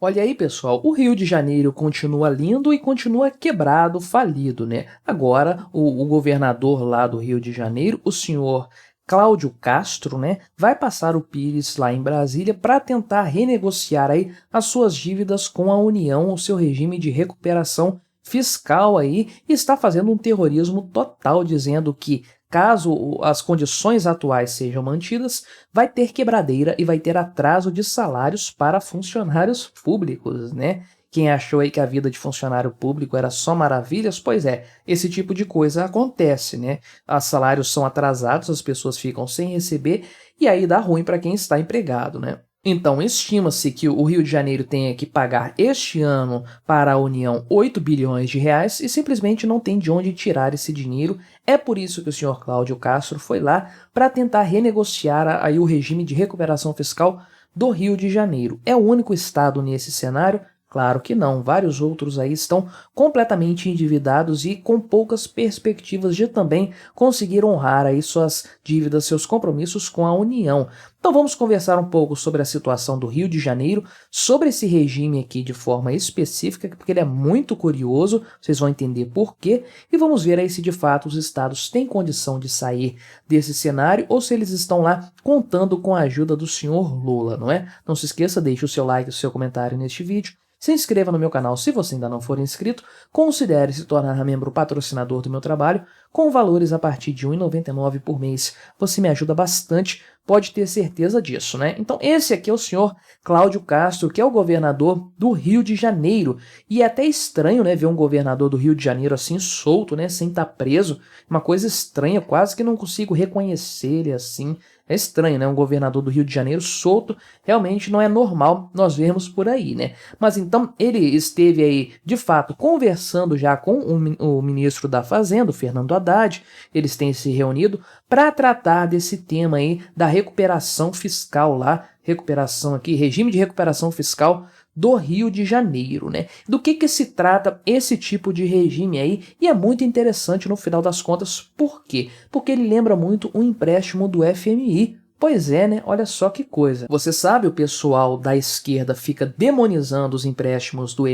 Olha aí, pessoal, o Rio de Janeiro continua lindo e continua quebrado, falido, né? Agora, o governador lá do Rio de Janeiro, o senhor Cláudio Castro, né, vai passar o Pires lá em Brasília para tentar renegociar aí as suas dívidas com a União, o seu regime de recuperação fiscal aí, e está fazendo um terrorismo total, dizendo que caso as condições atuais sejam mantidas, vai ter quebradeira e vai ter atraso de salários para funcionários públicos, né? Quem achou aí que a vida de funcionário público era só maravilhas, pois é, esse tipo de coisa acontece, né? Os salários são atrasados, as pessoas ficam sem receber e aí dá ruim para quem está empregado, né? Então, estima-se que o Rio de Janeiro tenha que pagar este ano para a União 8 bilhões de reais e simplesmente não tem de onde tirar esse dinheiro. É por isso que o senhor Cláudio Castro foi lá para tentar renegociar aí o regime de recuperação fiscal do Rio de Janeiro. É o único estado nesse cenário? Claro que não, vários outros aí estão completamente endividados e com poucas perspectivas de também conseguir honrar aí suas dívidas, seus compromissos com a União. Então vamos conversar um pouco sobre a situação do Rio de Janeiro, sobre esse regime aqui de forma específica, porque ele é muito curioso, vocês vão entender por quê, e vamos ver aí se de fato os estados têm condição de sair desse cenário ou se eles estão lá contando com a ajuda do senhor Lula, não é? Não se esqueça, deixe o seu like e o seu comentário neste vídeo. Se inscreva no meu canal se você ainda não for inscrito, considere se tornar membro patrocinador do meu trabalho, com valores a partir de R$ 1,99 por mês. Você me ajuda bastante, pode ter certeza disso, né? Então esse aqui é o senhor Cláudio Castro, que é o governador do Rio de Janeiro. E é até estranho, né, ver um governador do Rio de Janeiro assim solto, né, sem estar preso. Uma coisa estranha, quase que não consigo reconhecer ele assim. É estranho, né? Um governador do Rio de Janeiro solto, realmente não é normal nós vermos por aí, né? Mas então ele esteve aí, de fato, conversando já com o ministro da Fazenda, o Fernando Haddad. Eles têm se reunido para tratar desse tema aí da recuperação fiscal lá, recuperação aqui, regime de recuperação fiscal do Rio de Janeiro, né? Do que se trata esse tipo de regime aí? E é muito interessante no final das contas, por quê? Porque ele lembra muito um empréstimo do FMI. Pois é, né? Olha só que coisa. Você sabe, o pessoal da esquerda fica demonizando os empréstimos do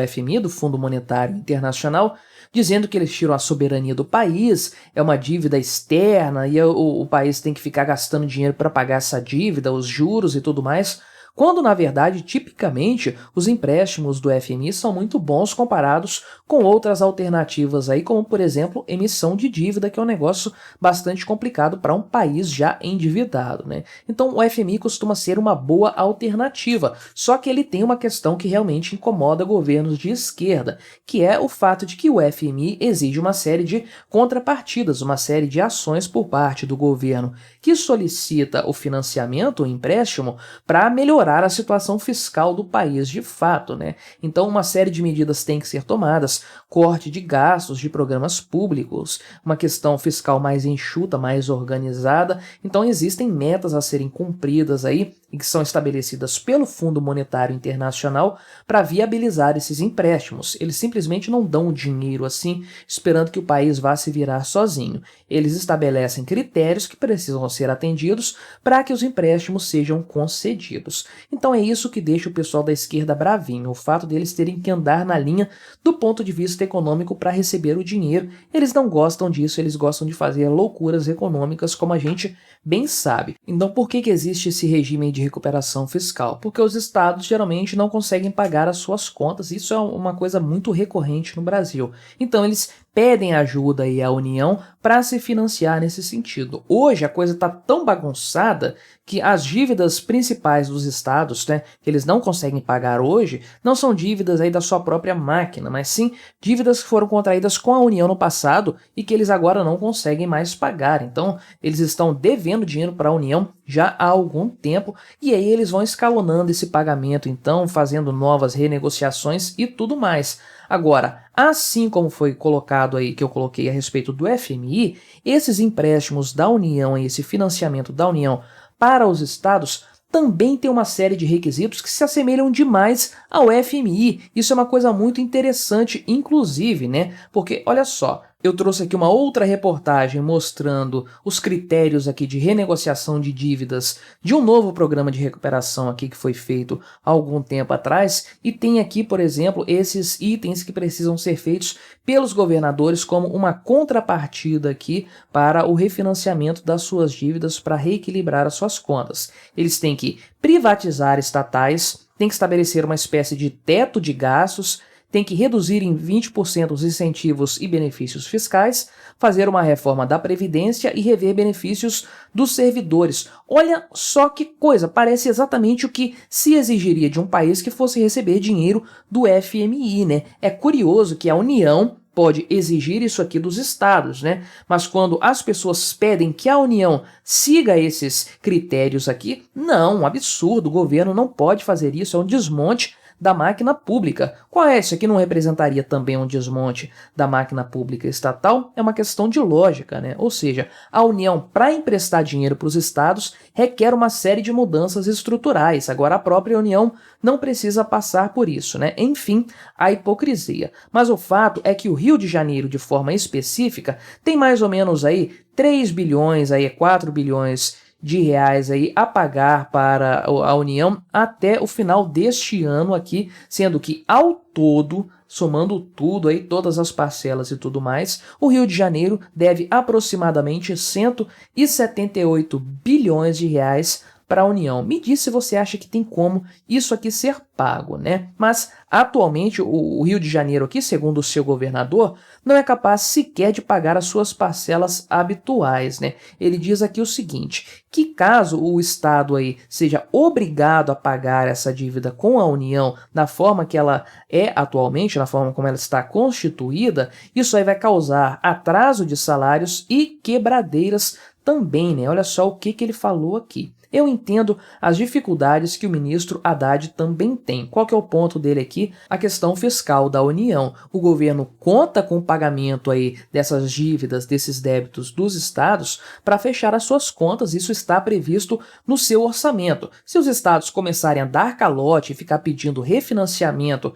FMI, do Fundo Monetário Internacional, dizendo que eles tiram a soberania do país, é uma dívida externa e o país tem que ficar gastando dinheiro para pagar essa dívida, os juros e tudo mais. Quando, na verdade, tipicamente, os empréstimos do FMI são muito bons comparados com outras alternativas aí, como, por exemplo, emissão de dívida, que é um negócio bastante complicado para um país já endividado, né? Então, o FMI costuma ser uma boa alternativa, só que ele tem uma questão que realmente incomoda governos de esquerda, que é o fato de que o FMI exige uma série de contrapartidas, uma série de ações por parte do governo que solicita o financiamento, o empréstimo, para melhorar a situação fiscal do país de fato, né? Então uma série de medidas tem que ser tomadas, corte de gastos de programas públicos, uma questão fiscal mais enxuta, mais organizada. Então existem metas a serem cumpridas aí e que são estabelecidas pelo Fundo Monetário Internacional para viabilizar esses empréstimos. Eles simplesmente não dão o dinheiro assim, esperando que o país vá se virar sozinho. Eles estabelecem critérios que precisam ser atendidos para que os empréstimos sejam concedidos. Então é isso que deixa o pessoal da esquerda bravinho, o fato deles terem que andar na linha do ponto de vista econômico para receber o dinheiro. Eles não gostam disso, eles gostam de fazer loucuras econômicas, como a gente bem sabe. Então por que existe esse regime de recuperação fiscal? Porque os estados geralmente não conseguem pagar as suas contas, isso é uma coisa muito recorrente no Brasil. Então eles pedem ajuda aí à União para se financiar nesse sentido. Hoje a coisa está tão bagunçada que as dívidas principais dos estados, né, que eles não conseguem pagar hoje, não são dívidas aí da sua própria máquina, mas sim dívidas que foram contraídas com a União no passado e que eles agora não conseguem mais pagar. Então eles estão devendo dinheiro para a União já há algum tempo e aí eles vão escalonando esse pagamento, então fazendo novas renegociações e tudo mais. Agora, assim como foi colocado aí, que eu coloquei a respeito do FMI, esses empréstimos da União e esse financiamento da União para os estados também tem uma série de requisitos que se assemelham demais ao FMI. Isso é uma coisa muito interessante, inclusive, né? Porque, olha só, Eu trouxe aqui uma outra reportagem mostrando os critérios aqui de renegociação de dívidas de um novo programa de recuperação aqui que foi feito há algum tempo atrás, e tem aqui, por exemplo, esses itens que precisam ser feitos pelos governadores como uma contrapartida aqui para o refinanciamento das suas dívidas para reequilibrar as suas contas. Eles têm que privatizar estatais, têm que estabelecer uma espécie de teto de gastos, tem que reduzir em 20% os incentivos e benefícios fiscais, fazer uma reforma da Previdência e rever benefícios dos servidores. Olha só que coisa, parece exatamente o que se exigiria de um país que fosse receber dinheiro do FMI, né? É curioso que a União pode exigir isso aqui dos estados, né? Mas quando as pessoas pedem que a União siga esses critérios aqui, não, um absurdo, o governo não pode fazer isso, é um desmonte da máquina pública. Qual é? Isso aqui não representaria também um desmonte da máquina pública estatal? É uma questão de lógica, né? Ou seja, a União, para emprestar dinheiro para os estados, requer uma série de mudanças estruturais. Agora, a própria União não precisa passar por isso, né? Enfim, a hipocrisia. Mas o fato é que o Rio de Janeiro, de forma específica, tem mais ou menos aí 3 bilhões, aí 4 bilhões de reais aí a pagar para a União até o final deste ano aqui, sendo que ao todo, somando tudo aí, todas as parcelas e tudo mais, o Rio de Janeiro deve aproximadamente 178 bilhões de reais para a União. Me diz se você acha que tem como isso aqui ser pago, né? Mas atualmente o Rio de Janeiro aqui, segundo o seu governador, não é capaz sequer de pagar as suas parcelas habituais, né? Ele diz aqui o seguinte, que caso o Estado aí seja obrigado a pagar essa dívida com a União da forma que ela é atualmente, na forma como ela está constituída, isso aí vai causar atraso de salários e quebradeiras também, né? Olha só o que ele falou aqui. Eu entendo as dificuldades que o ministro Haddad também tem. Qual que é o ponto dele aqui? A questão fiscal da União. O governo conta com o pagamento aí dessas dívidas, desses débitos dos estados para fechar as suas contas. Isso está previsto no seu orçamento. Se os estados começarem a dar calote e ficar pedindo refinanciamento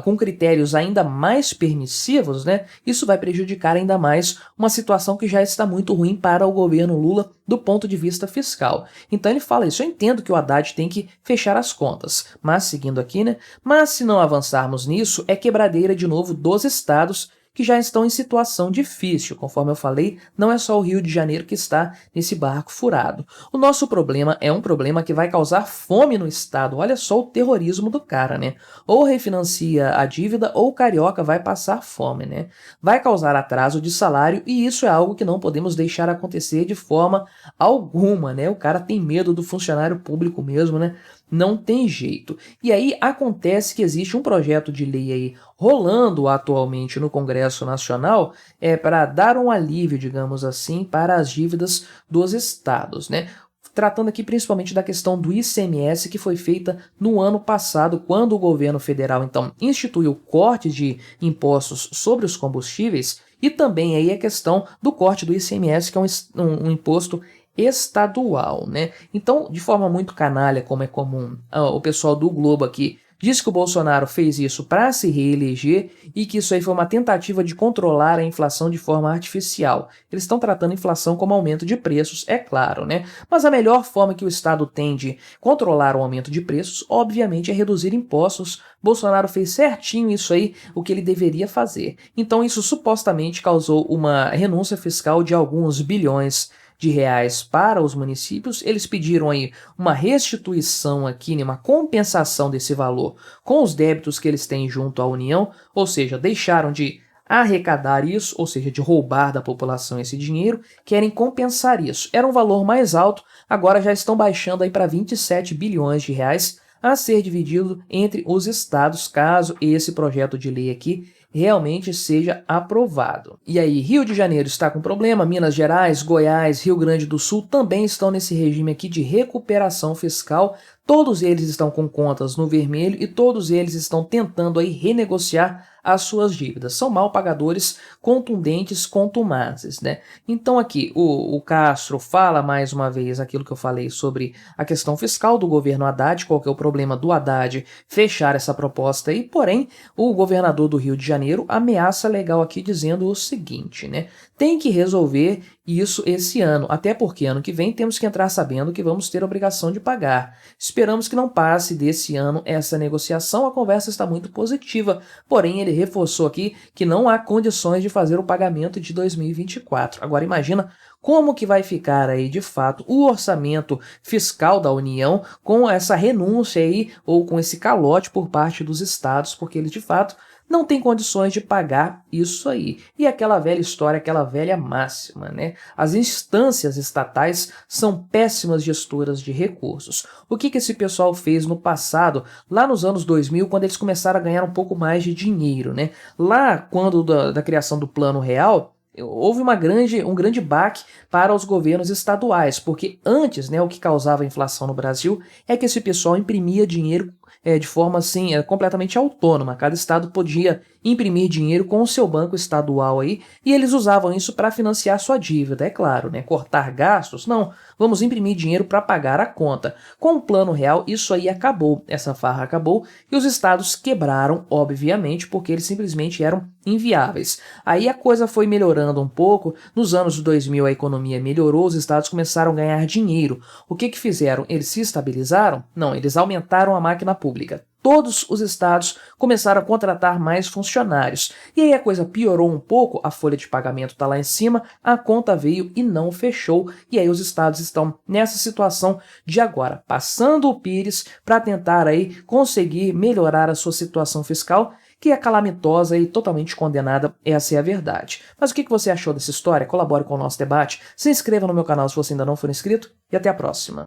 com critérios ainda mais permissivos, né, isso vai prejudicar ainda mais uma situação que já está muito ruim para o governo Lula do ponto de vista fiscal. Então ele fala isso, eu entendo que o Haddad tem que fechar as contas, mas seguindo aqui, né? Mas se não avançarmos nisso, é quebradeira de novo dos estados que já estão em situação difícil. Conforme eu falei, não é só o Rio de Janeiro que está nesse barco furado. O nosso problema é um problema que vai causar fome no estado. Olha só o terrorismo do cara, né? Ou refinancia a dívida ou o carioca vai passar fome, né? Vai causar atraso de salário e isso é algo que não podemos deixar acontecer de forma alguma, né? O cara tem medo do funcionário público mesmo, né? Não tem jeito. E aí acontece que existe um projeto de lei aí rolando atualmente no Congresso Nacional para dar um alívio, digamos assim, para as dívidas dos estados, né? Tratando aqui principalmente da questão do ICMS que foi feita no ano passado, quando o governo federal então instituiu cortes de impostos sobre os combustíveis e também aí a questão do corte do ICMS, que é um imposto estadual, né? Então, de forma muito canalha, como é comum, o pessoal do Globo aqui diz que o Bolsonaro fez isso para se reeleger e que isso aí foi uma tentativa de controlar a inflação de forma artificial. Eles estão tratando a inflação como aumento de preços, é claro, né? Mas a melhor forma que o Estado tem de controlar o aumento de preços, obviamente, é reduzir impostos. Bolsonaro fez certinho isso aí, o que ele deveria fazer. Então, isso supostamente causou uma renúncia fiscal de alguns bilhões de reais para os municípios. Eles pediram aí uma restituição aqui, né, uma compensação desse valor com os débitos que eles têm junto à União, ou seja, deixaram de arrecadar isso, ou seja, de roubar da população esse dinheiro, querem compensar isso. Era um valor mais alto, agora já estão baixando aí para 27 bilhões de reais a ser dividido entre os estados, caso esse projeto de lei aqui realmente seja aprovado. E aí, Rio de Janeiro está com problema, Minas Gerais, Goiás, Rio Grande do Sul também estão nesse regime aqui de recuperação fiscal. Todos eles estão com contas no vermelho e todos eles estão tentando aí renegociar as suas dívidas. São mal pagadores contundentes, contumazes, né? Então aqui o Castro fala mais uma vez aquilo que eu falei sobre a questão fiscal do governo Haddad, qual que é o problema do Haddad fechar essa proposta aí, porém o governador do Rio de Janeiro Janeiro, ameaça legal aqui dizendo o seguinte, né? Tem que resolver isso esse ano, até porque ano que vem temos que entrar sabendo que vamos ter a obrigação de pagar. Esperamos que não passe desse ano essa negociação, a conversa está muito positiva, porém ele reforçou aqui que não há condições de fazer o pagamento de 2024. Agora imagina como que vai ficar aí de fato o orçamento fiscal da União com essa renúncia aí ou com esse calote por parte dos estados, porque eles de fato não têm condições de pagar isso aí. E aquela velha história, aquela velha máxima, né? As instâncias estatais são péssimas gestoras de recursos. O que esse pessoal fez no passado, lá nos anos 2000, quando eles começaram a ganhar um pouco mais de dinheiro, né? Lá, quando da criação do Plano Real, houve um grande baque para os governos estaduais, porque antes, né, o que causava inflação no Brasil é que esse pessoal imprimia dinheiro de forma assim, completamente autônoma. Cada estado podia imprimir dinheiro com o seu banco estadual aí, e eles usavam isso para financiar sua dívida, é claro, né? Cortar gastos? Não, vamos imprimir dinheiro para pagar a conta. Com o Plano Real, isso aí acabou, essa farra acabou, e os estados quebraram, obviamente, porque eles simplesmente eram inviáveis. Aí a coisa foi melhorando um pouco, nos anos 2000 a economia melhorou, os estados começaram a ganhar dinheiro. O que fizeram? Eles se estabilizaram? Não, eles aumentaram a máquina pública. Todos os estados começaram a contratar mais funcionários. E aí a coisa piorou um pouco, a folha de pagamento está lá em cima, a conta veio e não fechou. E aí os estados estão nessa situação de agora, passando o Pires para tentar aí conseguir melhorar a sua situação fiscal, que é calamitosa e totalmente condenada, essa é a verdade. Mas o que você achou dessa história? Colabore com o nosso debate, se inscreva no meu canal se você ainda não for inscrito e até a próxima.